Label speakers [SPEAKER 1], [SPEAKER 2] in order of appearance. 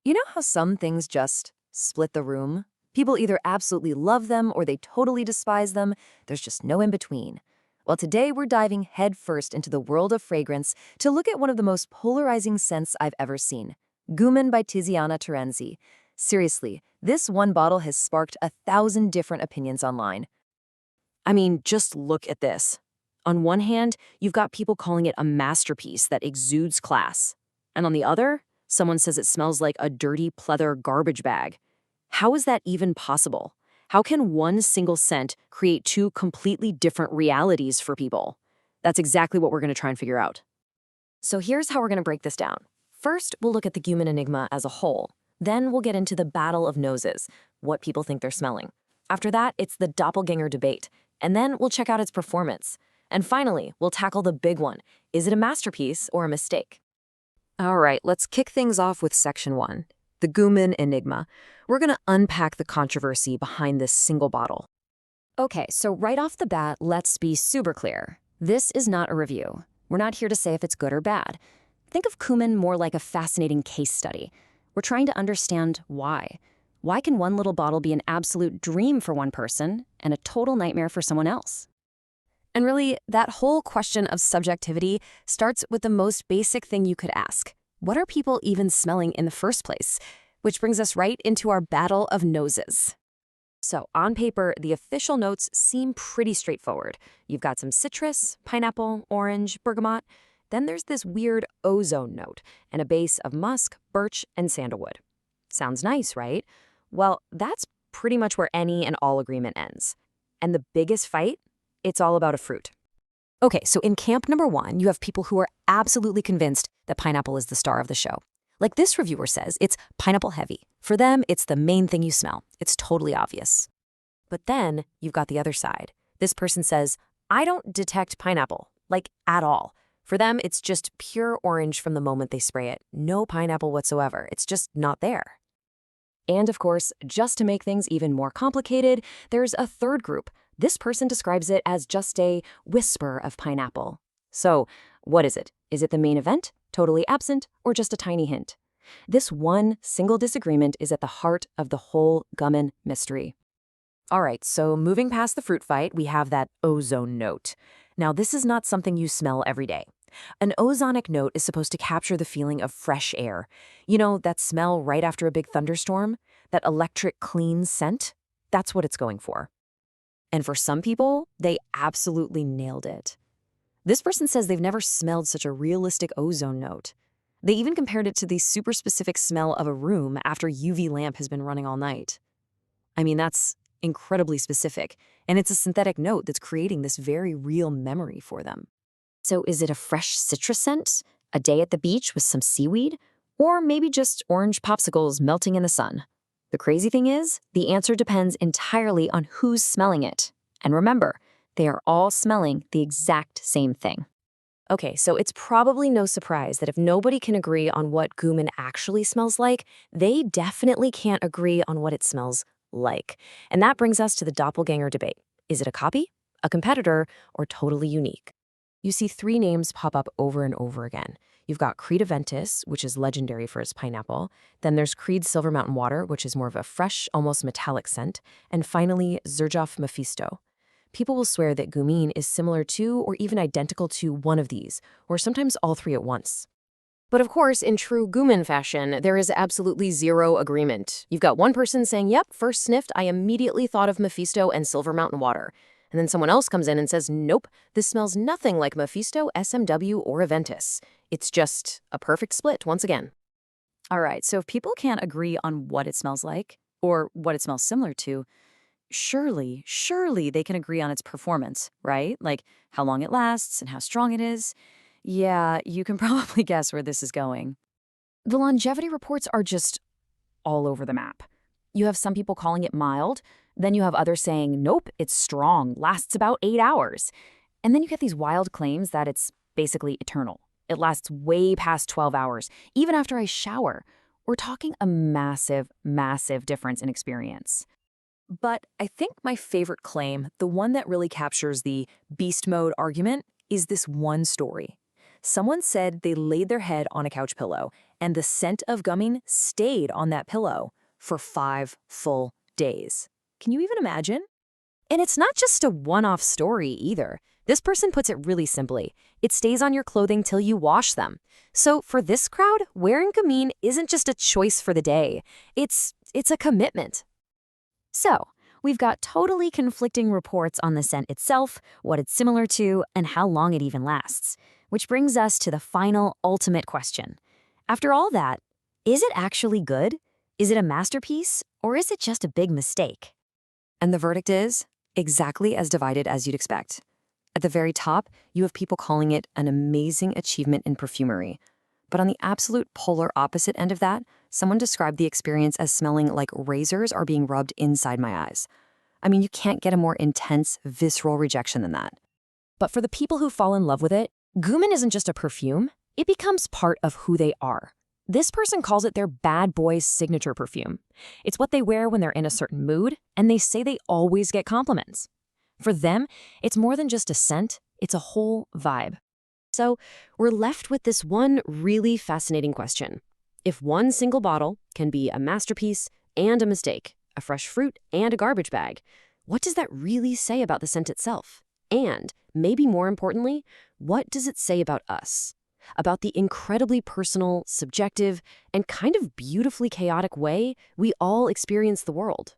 [SPEAKER 1] You know how some things just split the room? People either absolutely love them or they totally despise them. There's just no in between. Well, today we're diving headfirst into the world of fragrance to look at one of the most polarizing scents I've ever seen. Gumin by Tiziana Terenzi. Seriously, this one bottle has sparked 1,000 different opinions online. I mean, just look at this. On one hand, you've got people calling it a masterpiece that exudes class. And on the other, someone says it smells like a dirty pleather garbage bag. How is that even possible? How can one single scent create two completely different realities for people? That's exactly what we're going to try and figure out. So here's how we're going to break this down. First, we'll look at the Gumin enigma as a whole. Then we'll get into the battle of noses, what people think they're smelling. After that, it's the doppelganger debate. And then we'll check out its performance. And finally, we'll tackle the big one. Is it a masterpiece or a mistake? All right, let's kick things off with section 1, the Gumin enigma. We're going to unpack the controversy behind this single bottle. Okay, so right off the bat, let's be super clear. This is not a review. We're not here to say if it's good or bad. Think of Gumin more like a fascinating case study. We're trying to understand why. Why can one little bottle be an absolute dream for one person and a total nightmare for someone else? And really, that whole question of subjectivity starts with the most basic thing you could ask. What are people even smelling in the first place? Which brings us right into our battle of noses. So on paper, the official notes seem pretty straightforward. You've got some citrus, pineapple, orange, bergamot. Then there's this weird ozone note and a base of musk, birch, and sandalwood. Sounds nice, right? Well, that's pretty much where any and all agreement ends. And the biggest fight? It's all about a fruit. Okay, so in camp number 1, you have people who are absolutely convinced that pineapple is the star of the show. Like this reviewer says, it's pineapple heavy. For them, it's the main thing you smell. It's totally obvious. But then you've got the other side. This person says, I don't detect pineapple, like at all. For them, it's just pure orange from the moment they spray it. No pineapple whatsoever. It's just not there. And of course, just to make things even more complicated, there's a third group. This person describes it as just a whisper of pineapple. So, what is it? Is it the main event, totally absent, or just a tiny hint? This one single disagreement is at the heart of the whole Gumin mystery. All right, so moving past the fruit fight, we have that ozone note. Now, this is not something you smell every day. An ozonic note is supposed to capture the feeling of fresh air. You know, that smell right after a big thunderstorm? That electric, clean scent? That's what it's going for. And for some people, they absolutely nailed it. This person says they've never smelled such a realistic ozone note. They even compared it to the super specific smell of a room after UV lamp has been running all night. I mean, that's incredibly specific, and it's a synthetic note that's creating this very real memory for them. So is it a fresh citrus scent, a day at the beach with some seaweed, or maybe just orange popsicles melting in the sun? The crazy thing is, the answer depends entirely on who's smelling it. And remember, they are all smelling the exact same thing. Okay, so it's probably no surprise that if nobody can agree on what Gumin actually smells like, they definitely can't agree on what it smells like. And that brings us to the doppelganger debate. Is it a copy, a competitor, or totally unique? You see 3 names pop up over and over again. You've got Creed Aventus, which is legendary for its pineapple. Then there's Creed Silver Mountain Water, which is more of a fresh, almost metallic scent. And finally, Xerjoff Mephisto. People will swear that Gumin is similar to or even identical to one of these, or sometimes all 3 at once. But of course, in true Gumin fashion, there is absolutely zero agreement. You've got one person saying, yep, first sniffed, I immediately thought of Mephisto and Silver Mountain Water. And then someone else comes in and says, nope, this smells nothing like Mephisto, SMW, or Aventus. It's just a perfect split once again. All right, so if people can't agree on what it smells like, or what it smells similar to, surely they can agree on its performance, right? Like how long it lasts and how strong it is. Yeah, you can probably guess where this is going. The longevity reports are just all over the map. You have some people calling it mild. Then you have others saying, nope, it's strong, lasts about 8 hours. And then you get these wild claims that it's basically eternal. It lasts way past 12 hours, even after I shower. We're talking a massive, massive difference in experience. But I think my favorite claim, the one that really captures the beast mode argument, is this one story. Someone said they laid their head on a couch pillow and the scent of Gumin stayed on that pillow for 5 full days. Can you even imagine? And it's not just a one-off story either. This person puts it really simply. It stays on your clothing till you wash them. So for this crowd, wearing Gumin isn't just a choice for the day. It's a commitment. So, we've got totally conflicting reports on the scent itself, what it's similar to, and how long it even lasts. Which brings us to the final, ultimate question. After all that, is it actually good? Is it a masterpiece? Or is it just a big mistake? And the verdict is exactly as divided as you'd expect. At the very top, you have people calling it an amazing achievement in perfumery. But on the absolute polar opposite end of that, someone described the experience as smelling like razors are being rubbed inside my eyes. I mean, you can't get a more intense, visceral rejection than that. But for the people who fall in love with it, Gumin isn't just a perfume, it becomes part of who they are. This person calls it their bad boy's signature perfume. It's what they wear when they're in a certain mood, and they say they always get compliments. For them, it's more than just a scent, it's a whole vibe. So we're left with this one really fascinating question. If one single bottle can be a masterpiece and a mistake, a fresh fruit and a garbage bag, what does that really say about the scent itself? And, maybe more importantly, what does it say about us? About the incredibly personal, subjective, and kind of beautifully chaotic way we all experience the world.